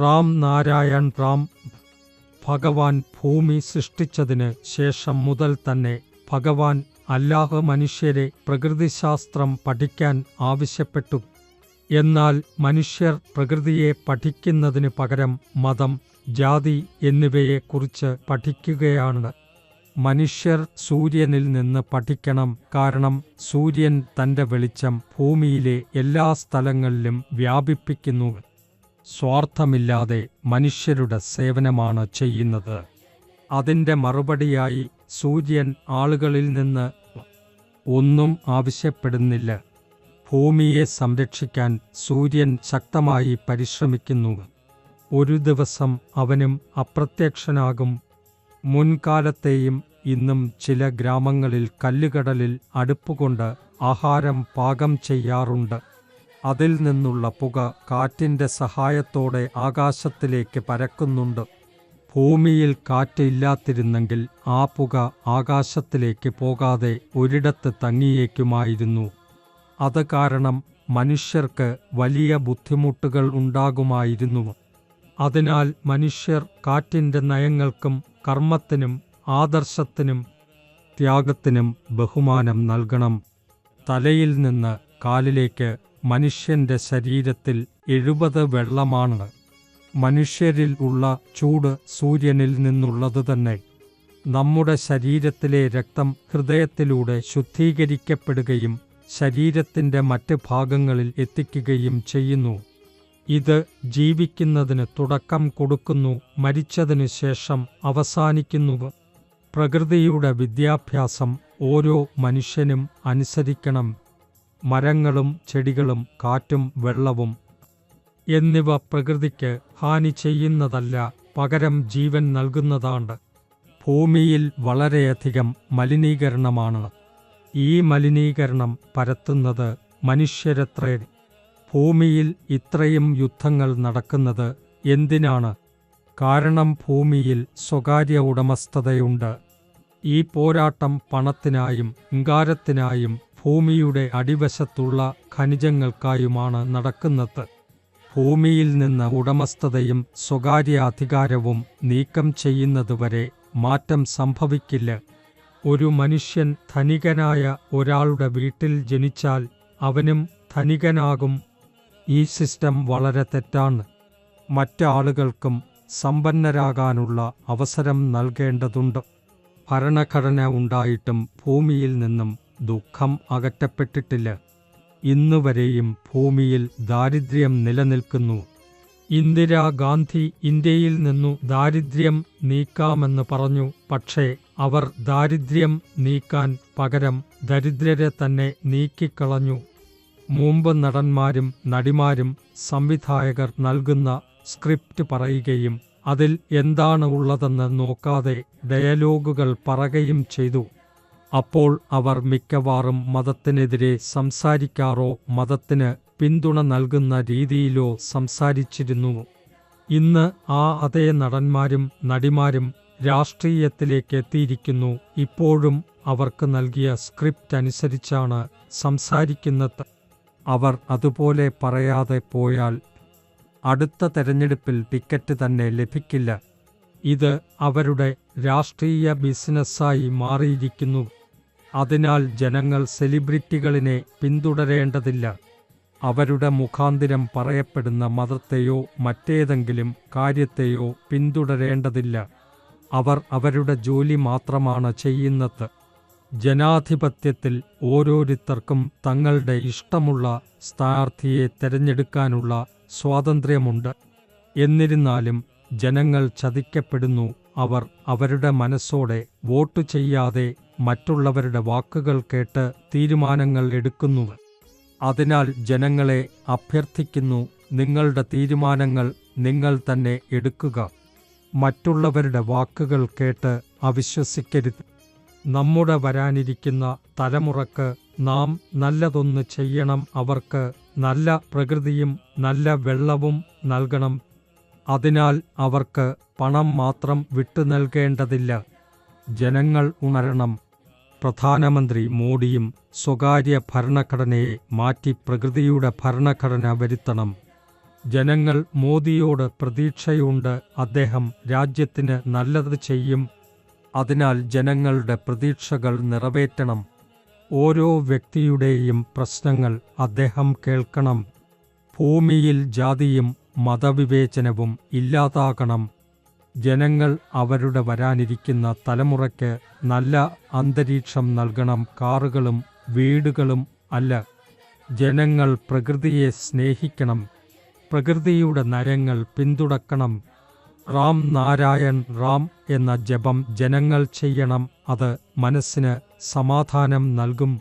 റാം നാരായൺ റാം. ഭഗവാൻ ഭൂമി സൃഷ്ടിച്ചതിന് ശേഷം മുതൽ തന്നെ ഭഗവാൻ അല്ലാഹ് മനുഷ്യരെ പ്രകൃതിശാസ്ത്രം പഠിക്കാൻ ആവശ്യപ്പെട്ടു. എന്നാൽ മനുഷ്യർ പ്രകൃതിയെ പഠിക്കുന്നതിന് പകരം മതം, ജാതി എന്നിവയെക്കുറിച്ച് പഠിക്കുകയാണ്. മനുഷ്യർ സൂര്യനിൽ നിന്ന് പഠിക്കണം, കാരണം സൂര്യൻ തൻ്റെ വെളിച്ചം ഭൂമിയിലെ എല്ലാ സ്ഥലങ്ങളിലും വ്യാപിപ്പിക്കുന്നു. സ്വാർത്ഥമില്ലാതെ മനുഷ്യരുടെ സേവനമാണ് ചെയ്യുന്നത്. അതിൻ്റെ മറുപടിയായി സൂര്യൻ ആളുകളിൽ നിന്ന് ഒന്നും ആവശ്യപ്പെടുന്നില്ല. ഭൂമിയെ സംരക്ഷിക്കാൻ സൂര്യൻ ശക്തമായി പരിശ്രമിക്കുന്നു. ഒരു ദിവസം അവനും അപ്രത്യക്ഷനാകും. മുൻകാലത്തെയും ഇന്നും ചില ഗ്രാമങ്ങളിൽ കല്ലുകടലിൽ അടുപ്പുകൊണ്ട് ആഹാരം പാകം ചെയ്യാറുണ്ട്. അതിൽ നിന്നുള്ള പുക കാറ്റിൻ്റെ സഹായത്തോടെ ആകാശത്തിലേക്ക് പരക്കുന്നുണ്ട്. ഭൂമിയിൽ കാറ്റ് ഇല്ലാതിരുന്നെങ്കിൽ ആ പുക ആകാശത്തിലേക്ക് പോകാതെ ഒരിടത്ത് തങ്ങിയേക്കുമായിരുന്നു. അത് കാരണം മനുഷ്യർക്ക് വലിയ ബുദ്ധിമുട്ടുകൾ ഉണ്ടാകുമായിരുന്നു. അതിനാൽ മനുഷ്യർ കാറ്റിൻ്റെ നയങ്ങൾക്കും കർമ്മത്തിനും ആദർശത്തിനും ത്യാഗത്തിനും ബഹുമാനം നൽകണം. തലയിൽ നിന്ന് കാലിലേക്ക് മനുഷ്യൻ്റെ ശരീരത്തിൽ 70 വെള്ളമാണ്. മനുഷ്യരിൽ ഉള്ള ചൂട് സൂര്യനിൽ നിന്നുള്ളത് തന്നെ. നമ്മുടെ ശരീരത്തിലെ രക്തം ഹൃദയത്തിലൂടെ ശുദ്ധീകരിക്കപ്പെടുകയും ശരീരത്തിൻ്റെ മറ്റ് ഭാഗങ്ങളിൽ എത്തിക്കുകയും ചെയ്യുന്നു. ഇത് ജീവിക്കുന്നതിന് തുടക്കം കൊടുക്കുന്നു, മരിച്ചതിനു ശേഷം അവസാനിക്കുന്നു. പ്രകൃതിയുടെ വിദ്യാഭ്യാസം ഓരോ മനുഷ്യനും അനുസരിക്കണം. മരങ്ങളും ചെടികളും കാറ്റും വെള്ളവും എന്നിവ പ്രകൃതിക്ക് ഹാനി ചെയ്യുന്നതല്ല, പകരം ജീവൻ നൽകുന്നതാണ്. ഭൂമിയിൽ വളരെയധികം മലിനീകരണമാണ്. ഈ മലിനീകരണം പരത്തുന്നത് മനുഷ്യരത്രേ. ഭൂമിയിൽ ഇത്രയും യുദ്ധങ്ങൾ നടക്കുന്നത് എന്തിനാണ്? കാരണം ഭൂമിയിൽ സ്വകാര്യ ഉടമസ്ഥതയുണ്ട്. ഈ പോരാട്ടം പണത്തിനായും അഹങ്കാരത്തിനായും ഭൂമിയുടെ അടിവശത്തുള്ള ഖനിജങ്ങൾക്കായുമാണ് നടക്കുന്നത്. ഭൂമിയിൽ നിന്ന് ഉടമസ്ഥതയും സ്വകാര്യ അധികാരവും നീക്കം ചെയ്യുന്നതുവരെ മാറ്റം സംഭവിക്കില്ല. ഒരു മനുഷ്യൻ ധനികനായ ഒരാളുടെ വീട്ടിൽ ജനിച്ചാൽ അവനും ധനികനാകും. ഈ സിസ്റ്റം വളരെ തെറ്റാണ്. മറ്റ് ആളുകൾക്കും സമ്പന്നരാകാനുള്ള അവസരം നൽകേണ്ടതുണ്ട്. ഭരണഘടന ഉണ്ടായിട്ടും ഭൂമിയിൽ നിന്നും ദുഃഖം അകറ്റപ്പെട്ടിട്ടില്ല. ഇന്നുവരെയും ഭൂമിയിൽ ദാരിദ്ര്യം നിലനിൽക്കുന്നു. ഇന്ദിരാഗാന്ധി ഇന്ത്യയിൽ നിന്നു ദാരിദ്ര്യം നീക്കാമെന്ന് പറഞ്ഞു. പക്ഷേ അവർ ദാരിദ്ര്യം നീക്കാൻ പകരം ദരിദ്രരെ തന്നെ നീക്കിക്കളഞ്ഞു. മുമ്പ് നടന്മാരും നടിമാരും സംവിധായകർ നൽകുന്ന സ്ക്രിപ്റ്റ് പറയുകയും അതിൽ എന്താണ് ഉള്ളതെന്ന് നോക്കാതെ ഡയലോഗുകൾ പറയുകയും ചെയ്തു. അപ്പോൾ അവർ മിക്കവാറും മതത്തിനെതിരെ സംസാരിക്കാറോ മതത്തിന് പിന്തുണ നൽകുന്ന രീതിയിലോ സംസാരിച്ചിരുന്നു. ഇന്ന് അതേ നടന്മാരും നടിമാരും രാഷ്ട്രീയത്തിലേക്ക് എത്തിയിരിക്കുന്നു. ഇപ്പോഴും അവർക്ക് നൽകിയ സ്ക്രിപ്റ്റ് അനുസരിച്ചാണ് സംസാരിക്കുന്നത്. അവർ അതുപോലെ പറയാതെ പോയാൽ അടുത്ത തെരഞ്ഞെടുപ്പിൽ ടിക്കറ്റ് തന്നെ ലഭിക്കില്ല. ഇത് അവരുടെ രാഷ്ട്രീയ ബിസിനസ്സായി മാറിയിരിക്കുന്നു. അതിനാൽ ജനങ്ങൾ സെലിബ്രിറ്റികളിനെ പിന്തുടരേണ്ടതില്ല. അവരുടെ മുഖാന്തിരം പറയപ്പെടുന്ന മതത്തെയോ മറ്റേതെങ്കിലും കാര്യത്തെയോ പിന്തുടരേണ്ടതില്ല. അവർ അവരുടെ ജോലി മാത്രമാണ് ചെയ്യുന്നത്. ജനാധിപത്യത്തിൽ ഓരോരുത്തർക്കും തങ്ങളുടെ ഇഷ്ടമുള്ള സ്ഥാനാർത്ഥിയെ തിരഞ്ഞെടുക്കാനുള്ള സ്വാതന്ത്ര്യമുണ്ട്. എന്നിരുന്നാലും ജനങ്ങൾ ചതിക്കപ്പെടുന്നു. അവർ അവരുടെ മനസ്സോടെ വോട്ട് ചെയ്യാതെ മറ്റുള്ളവരുടെ വാക്കുകൾ കേട്ട് തീരുമാനങ്ങൾ എടുക്കുന്നു. അതിനാൽ ജനങ്ങളെ അഭ്യർത്ഥിക്കുന്നു, നിങ്ങളുടെ തീരുമാനങ്ങൾ നിങ്ങൾ തന്നെ എടുക്കുക. മറ്റുള്ളവരുടെ വാക്കുകൾ കേട്ട് അവിശ്വസിക്കരുത്. നമ്മുടെ വരാനിരിക്കുന്ന തലമുറക്ക് നാം നല്ലതൊന്ന് ചെയ്യണം. അവർക്ക് നല്ല പ്രകൃതിയും നല്ല വെള്ളവും നൽകണം. അതിനാൽ അവർക്ക് പണം മാത്രം വിട്ടു നൽകേണ്ടതില്ല. ജനങ്ങൾ ഉണരണം. പ്രധാനമന്ത്രി മോഡിയും സ്വകാര്യ ഭരണഘടനയെ മാറ്റി പ്രകൃതിയുടെ ഭരണഘടന വരുത്തണം. ജനങ്ങൾ മോദിയോട് പ്രതീക്ഷയുണ്ട്, അദ്ദേഹം രാജ്യത്തിന് നല്ലത് ചെയ്യും. അതിനാൽ ജനങ്ങളുടെ പ്രതീക്ഷകൾ നിറവേറ്റണം. ഓരോ വ്യക്തിയുടെയും പ്രശ്നങ്ങൾ അദ്ദേഹം കേൾക്കണം. ഭൂമിയിൽ ജാതിയും മതവിവേചനവും ഇല്ലാതാകണം. ജനങ്ങൾ അവരുടെ വരാനിരിക്കുന്ന തലമുറയ്ക്ക് നല്ല അന്തരീക്ഷം നൽകണം, കാറുകളും വീടുകളും അല്ല. ജനങ്ങൾ പ്രകൃതിയെ സ്നേഹിക്കണം, പ്രകൃതിയുടെ നയങ്ങൾ പിന്തുടക്കണം. റാം നാരായൺ റാം എന്ന ജപം ജനങ്ങൾ ചെയ്യണം, അത് മനസ്സിന് സമാധാനം നൽകും.